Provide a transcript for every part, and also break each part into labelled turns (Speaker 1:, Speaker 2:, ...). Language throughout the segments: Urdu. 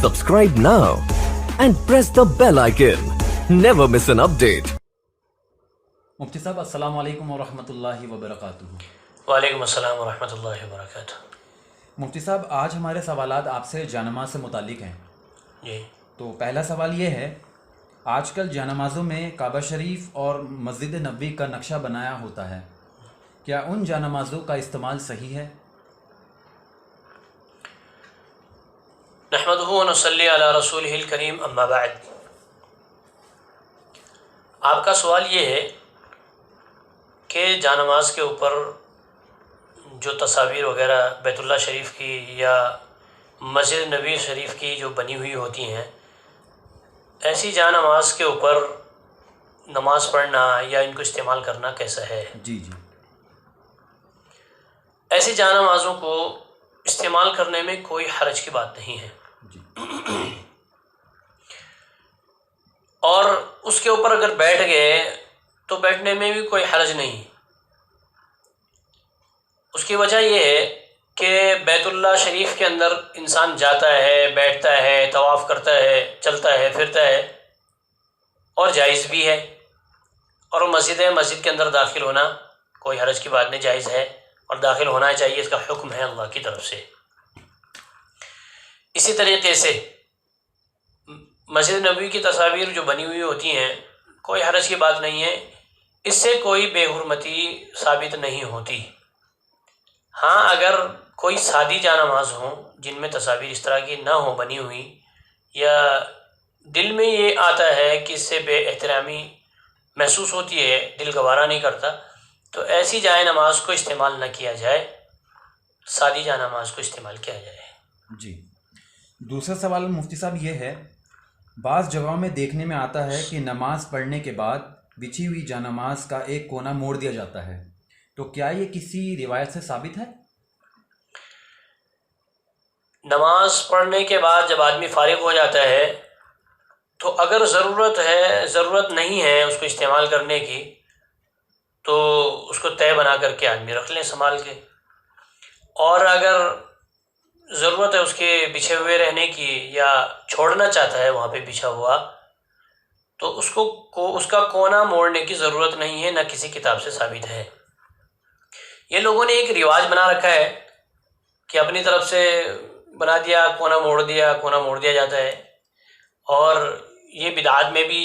Speaker 1: Subscribe now and press the bell icon. Never miss an update.
Speaker 2: مفتی صاحب السلام علیکم ورحمۃ اللہ وبرکاتہ۔
Speaker 3: وعلیکم السلام ورحمۃ اللہ وبرکاتہ۔
Speaker 2: مفتی صاحب آج ہمارے سوالات آپ سے جانماز سے متعلق ہیں۔
Speaker 3: جی،
Speaker 2: تو پہلا سوال یہ ہے، آج کل جانمازوں میں کعبہ شریف اور مسجد نبوی کا نقشہ بنایا ہوتا ہے، کیا ان جانمازوں کا استعمال صحیح ہے؟
Speaker 3: نحمدہ و نصلی علی رسولہ الکریم، اما بعد۔ آپ کا سوال یہ ہے کہ جانماز کے اوپر جو تصاویر وغیرہ بیت اللہ شریف کی یا مسجد نبوی شریف کی جو بنی ہوئی ہوتی ہیں، ایسی جانماز کے اوپر نماز پڑھنا یا ان کو استعمال کرنا کیسا ہے؟
Speaker 2: جی
Speaker 3: ایسی جانمازوں کو استعمال کرنے میں کوئی حرج کی بات نہیں ہے،
Speaker 2: جی
Speaker 3: اور اس کے اوپر اگر بیٹھ گئے تو بیٹھنے میں بھی کوئی حرج نہیں۔ اس کی وجہ یہ ہے کہ بیت اللہ شریف کے اندر انسان جاتا ہے، بیٹھتا ہے، طواف کرتا ہے، چلتا ہے، پھرتا ہے، اور جائز بھی ہے، اور مسجد کے اندر داخل ہونا کوئی حرج کی بات نہیں، جائز ہے اور داخل ہونا چاہیے، اس کا حکم ہے اللہ کی طرف سے۔ اسی طریقے سے مسجد نبوی کی تصاویر جو بنی ہوئی ہوتی ہیں، کوئی حرج کی بات نہیں ہے، اس سے کوئی بے حرمتی ثابت نہیں ہوتی۔ ہاں، اگر کوئی سادی جانماز ہوں جن میں تصاویر اس طرح کی نہ ہوں بنی ہوئی، یا دل میں یہ آتا ہے کہ اس سے بے احترامی محسوس ہوتی ہے، دل گوارا نہیں کرتا، تو ایسی جائے نماز کو استعمال نہ کیا جائے، سادی جانماز کو استعمال کیا جائے۔
Speaker 2: جی دوسرا سوال مفتی صاحب یہ ہے، بعض جگہوں میں دیکھنے میں آتا ہے کہ نماز پڑھنے کے بعد بچھی ہوئی جانماز کا ایک کونا موڑ دیا جاتا ہے، تو کیا یہ کسی روایت سے ثابت ہے؟
Speaker 3: نماز پڑھنے کے بعد جب آدمی فارغ ہو جاتا ہے تو اگر ضرورت نہیں ہے اس کو استعمال کرنے کی، تو اس کو طے بنا کر کے آدمی رکھ لیں سنبھال کے، اور اگر ضرورت ہے اس کے بچھے ہوئے رہنے کی یا چھوڑنا چاہتا ہے وہاں پہ بچھا ہوا، تو اس کا کونا موڑنے کی ضرورت نہیں ہے، نہ کسی کتاب سے ثابت ہے۔ یہ لوگوں نے ایک رواج بنا رکھا ہے کہ اپنی طرف سے بنا دیا، کونا موڑ دیا جاتا ہے، اور یہ بدعات میں بھی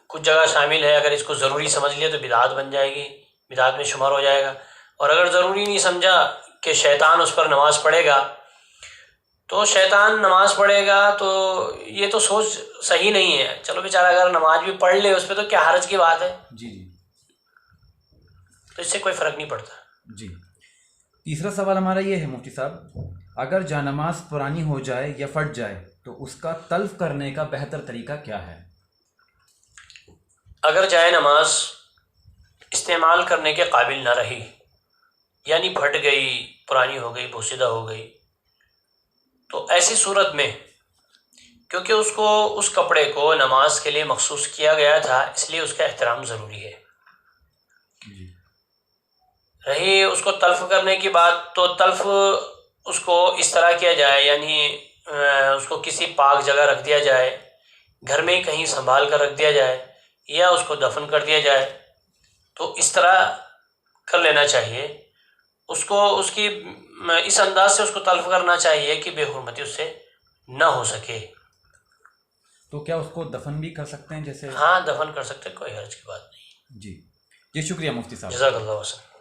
Speaker 3: کچھ جگہ شامل ہے۔ اگر اس کو ضروری سمجھ لیا تو بدعات بن جائے گی، بدعات میں شمار ہو جائے گا، اور اگر ضروری نہیں سمجھا کہ شیطان اس پر نماز پڑھے گا تو شیطان نماز پڑھے گا، تو یہ تو سوچ صحیح نہیں ہے۔ چلو بیچارہ اگر نماز بھی پڑھ لے اس پہ تو کیا حرج کی بات ہے؟
Speaker 2: جی
Speaker 3: تو اس سے کوئی فرق نہیں پڑتا۔
Speaker 2: جی تیسرا سوال ہمارا یہ ہے مفتی صاحب، اگر جانماز پرانی ہو جائے یا پھٹ جائے تو اس کا تلف کرنے کا بہتر طریقہ کیا ہے؟
Speaker 3: اگر جائے نماز استعمال کرنے کے قابل نہ رہی، یعنی پھٹ گئی، پرانی ہو گئی، بوسیدہ ہو گئی، تو ایسی صورت میں کیونکہ اس کپڑے کو نماز کے لیے مخصوص کیا گیا تھا، اس لیے اس کا احترام ضروری ہے۔ رہی اس کو تلف کرنے کی بات، تو تلف اس کو اس طرح کیا جائے، یعنی اس کو کسی پاک جگہ رکھ دیا جائے، گھر میں ہی کہیں سنبھال کر رکھ دیا جائے، یا اس کو دفن کر دیا جائے، تو اس طرح کر لینا چاہیے۔ اس کی اس انداز سے اس کو تلف کرنا چاہیے کہ بے حرمتی اس سے نہ ہو سکے۔
Speaker 2: تو کیا اس کو دفن بھی کر سکتے ہیں جیسے؟
Speaker 3: ہاں، دفن کر سکتے، کوئی حرج کی بات نہیں۔
Speaker 2: جی شکریہ مفتی صاحب،
Speaker 3: جزاک اللہ خیر۔